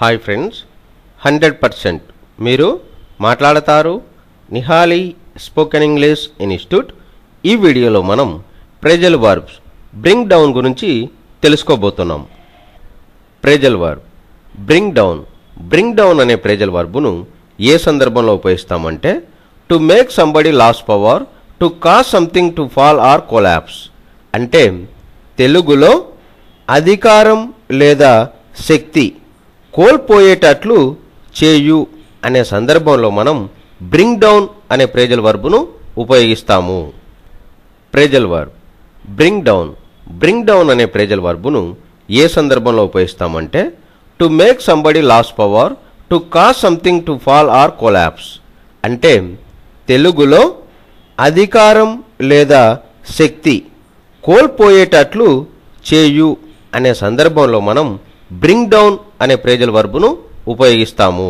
Hi friends, 100% మీరు మాట్లాడతారు Nihali spoken English institute. ఈ వీడియోలో మనం ప్రేజల్ వర్బ్స్ బ్రింగ్ డౌన్ గురించి తెలుసుకోబోతున్నాం. ప్రేజల్ వర్బ్ బ్రింగ్ డౌన్ అనే ప్రేజల్ వర్బును ఏ సందర్భంలో ఉపయోగిస్తామంటే to make somebody lose power, to cause something to fall or collapse. అంటే తెలుగులో అధికారం లేదా శక్తి కోల్పోయేటట్లు చేయు అనే సందర్భంలో మనం బ్రింగ్ డౌన్ అనే ప్రేజల్ వర్బును ఉపయోగిస్తాము. ప్రేజల్ వర్బ్ బ్రింగ్ డౌన్ అనే ప్రేజల్ వర్బును ఏ సందర్భంలో ఉపయోగిస్తామంటే to make somebody lose power, to cause something to fall or collapse. అంటే తెలుగులో అధికారం లేదా శక్తి కోల్పోయేటట్లు చేయు అనే సందర్భంలో మనం బ్రింగ్ డౌన్ అనే ప్రేజల్ వర్బును ఉపయోగిస్తాము.